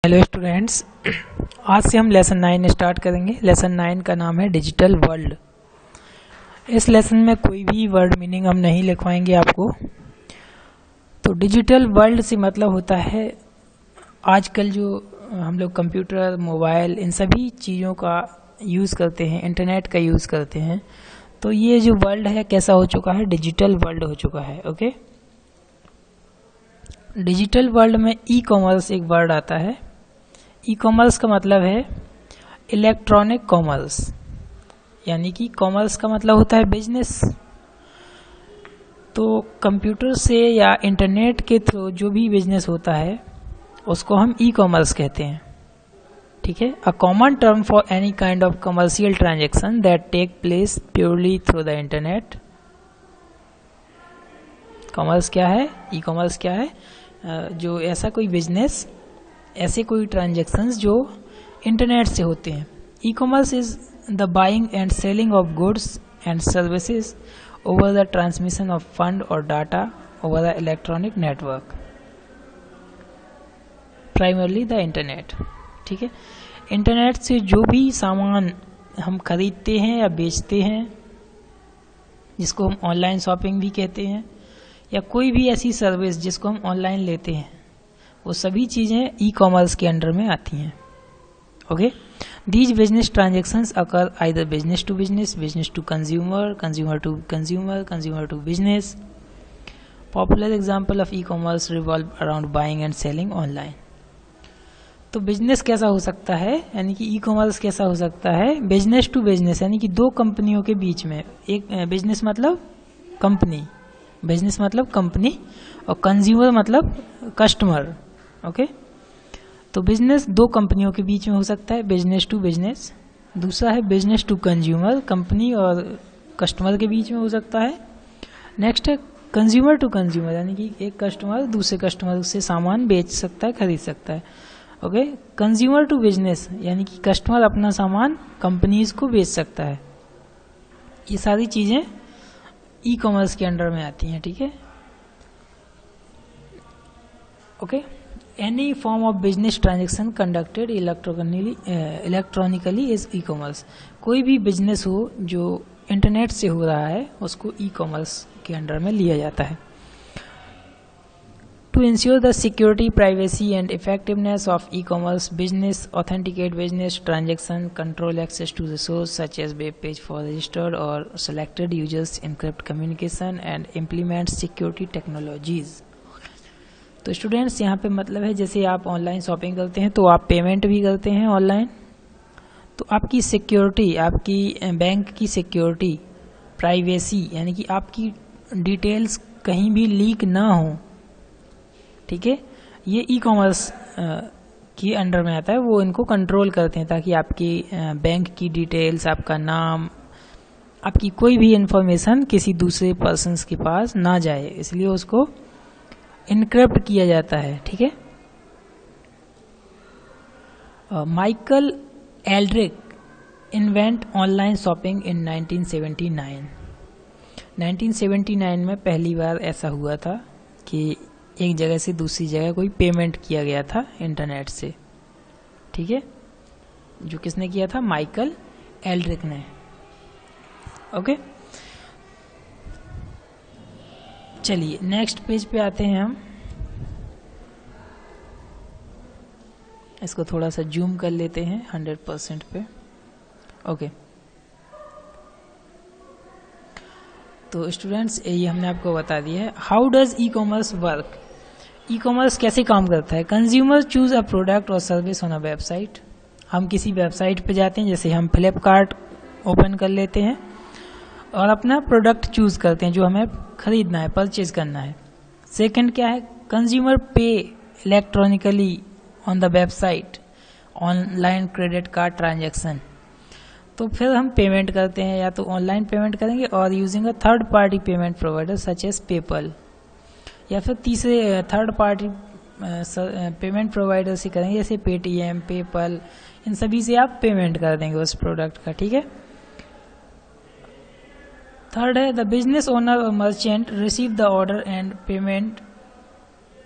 Hello students, आज से हम लेसन 9 स्टार्ट करेंगे। लेसन 9 का नाम है डिजिटल वर्ल्ड। इस लेसन में कोई भी वर्ड मीनिंग हम नहीं लिखवाएंगे आपको। तो डिजिटल वर्ल्ड से मतलब होता है आजकल जो हम लोग कंप्यूटर, मोबाइल, इन सभी चीज़ों का यूज़ करते हैं, इंटरनेट का यूज़ करते हैं। तो ये जो वर्ल्ड है कैसा हो चुका है, डिजिटल वर्ल्ड हो चुका है। ओके, डिजिटल वर्ल्ड में ई कॉमर्स एक वर्ड आता है। ई कॉमर्स का मतलब है इलेक्ट्रॉनिक कॉमर्स, यानी कि कॉमर्स का मतलब होता है बिजनेस। तो कंप्यूटर से या इंटरनेट के थ्रू जो भी बिजनेस होता है उसको हम ई कॉमर्स कहते हैं। ठीक है, a common term for any kind of commercial transaction that take place purely through the internet. Commerce क्या है, ई कॉमर्स क्या है? जो ऐसा कोई बिजनेस, ऐसे कोई ट्रांजैक्शंस जो इंटरनेट से होते हैं। E commerce is the buying and selling of goods and services over the transmission of fund और data over the electronic network, primarily the internet. ठीक है, इंटरनेट से जो भी सामान हम खरीदते हैं या बेचते हैं, जिसको हम ऑनलाइन शॉपिंग भी कहते हैं, या कोई भी ऐसी सर्विस जिसको हम ऑनलाइन लेते हैं, वो सभी चीज़ें ई कॉमर्स के अंडर में आती हैं। Okay, these business transactions occur either business to business, business to consumer, consumer to consumer, consumer to business. Popular example of e commerce revolve around buying and selling online. तो business कैसा हो सकता है, यानी कि ई कॉमर्स कैसा हो सकता है? बिजनेस टू बिजनेस, यानी कि दो कंपनियों के बीच में। एक बिजनेस मतलब कंपनी, बिजनेस मतलब कंपनी, और कंज्यूमर मतलब कस्टमर। ओके, तो बिजनेस दो कंपनियों के बीच में हो सकता है, बिजनेस टू बिजनेस। दूसरा है बिजनेस टू कंज्यूमर, कंपनी और कस्टमर के बीच में हो सकता है। नेक्स्ट है कंज्यूमर टू कंज्यूमर, यानी कि एक कस्टमर दूसरे कस्टमर से सामान बेच सकता है, खरीद सकता है। ओके, कंज्यूमर टू बिजनेस, यानी कि कस्टमर अपना सामान कंपनीज को बेच सकता है। ये सारी चीज़ें ई कॉमर्स के अंडर में आती हैं। ठीक है, okay. Any form of business transaction conducted electronically is e commerce. कोई भी बिजनेस हो जो इंटरनेट से हो रहा है उसको ई कॉमर्स के अंडर में लिया जाता है। To ensure the security, privacy and effectiveness of e commerce business, authenticate business transaction, control access to resource such as web page for registered और selected users, encrypt communication and implement security technologies. तो students, यहाँ पे मतलब है जैसे आप online shopping करते हैं तो आप पेमेंट भी करते हैं ऑनलाइन, तो आपकी सिक्योरिटी, आपकी बैंक की सिक्योरिटी, प्राइवेसी, यानी कि आपकी डिटेल्स कहीं भी लीक ना हो। ठीक है, ये ई कॉमर्स के अंडर में आता है। वो इनको कंट्रोल करते हैं ताकि आपकी बैंक की डिटेल्स, आपका नाम, आपकी कोई भी इंफॉर्मेशन किसी दूसरे पर्सन्स के पास ना जाए, इसलिए उसको इनक्रिप्ट किया जाता है। ठीक है, Michael Aldrich invent online shopping in 1979। 1979 में पहली बार ऐसा हुआ था कि एक जगह से दूसरी जगह कोई पेमेंट किया गया था इंटरनेट से। ठीक है, जो किसने किया था? माइकल एल्ड्रिक ने। ओके, चलिए नेक्स्ट पेज पे आते हैं हम। इसको थोड़ा सा जूम कर लेते हैं 100% पे। ओके, तो स्टूडेंट्स, ये हमने आपको बता दिया है। How does e commerce work? E commerce कैसे काम करता है? कंज्यूमर चूज अ प्रोडक्ट और सर्विस ऑन अ वेबसाइट। हम किसी वेबसाइट पे जाते हैं, जैसे हम फ्लिपकार्ट ओपन कर लेते हैं और अपना प्रोडक्ट चूज करते हैं जो हमें खरीदना है, परचेज करना है। सेकंड क्या है? कंज्यूमर पे electronically on the website, online credit card transaction. तो फिर हम पेमेंट करते हैं, या तो ऑनलाइन पेमेंट करेंगे और using a third party payment provider such as PayPal, या फिर तीसरे थर्ड पार्टी पेमेंट प्रोवाइडर से करेंगे, जैसे पेटीएम, पेपल, इन सभी से आप पेमेंट कर देंगे उस प्रोडक्ट का। ठीक है, थर्ड है द बिजनेस ओनर और merchant receive the order and payment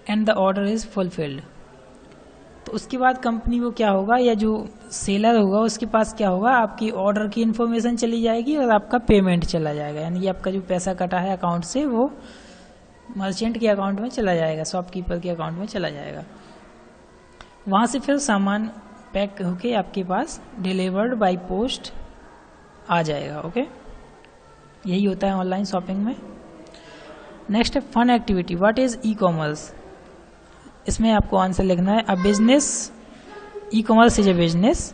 and the order is fulfilled. तो उसके बाद कंपनी को क्या होगा, या जो सेलर होगा उसके पास क्या होगा, आपकी ऑर्डर की इन्फॉर्मेशन चली जाएगी और आपका पेमेंट चला जाएगा, यानी कि आपका जो पैसा कटा है अकाउंट से वो मर्चेंट के अकाउंट में चला जाएगा, शॉपकीपर के अकाउंट में चला जाएगा। वहाँ से फिर सामान पैक होके आपके पास डिलीवर्ड बाय पोस्ट आ जाएगा। ओके, यही होता है ऑनलाइन शॉपिंग में। नेक्स्ट है fun activity. What is e commerce? इसमें आपको आंसर लिखना है a business, e commerce is a business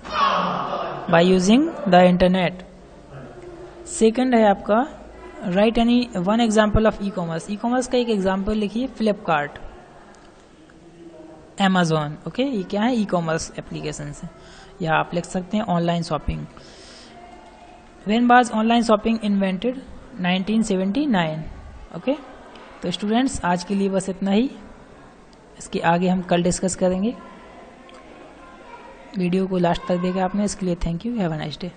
by using the internet. Second है आपका write any one example of e commerce. E commerce का एक एग्जाम्पल लिखिए, फ्लिपकार्ट, Amazon। ओके, ये क्या है, ई कॉमर्स एप्लीकेशन है, या आप लिख सकते हैं online shopping. When was online shopping invented? 1979। Okay, तो स्टूडेंट्स आज के लिए बस इतना ही, इसके आगे हम कल डिस्कस करेंगे। वीडियो को लास्ट तक देखा आपने, इसके लिए thank you, have a nice day.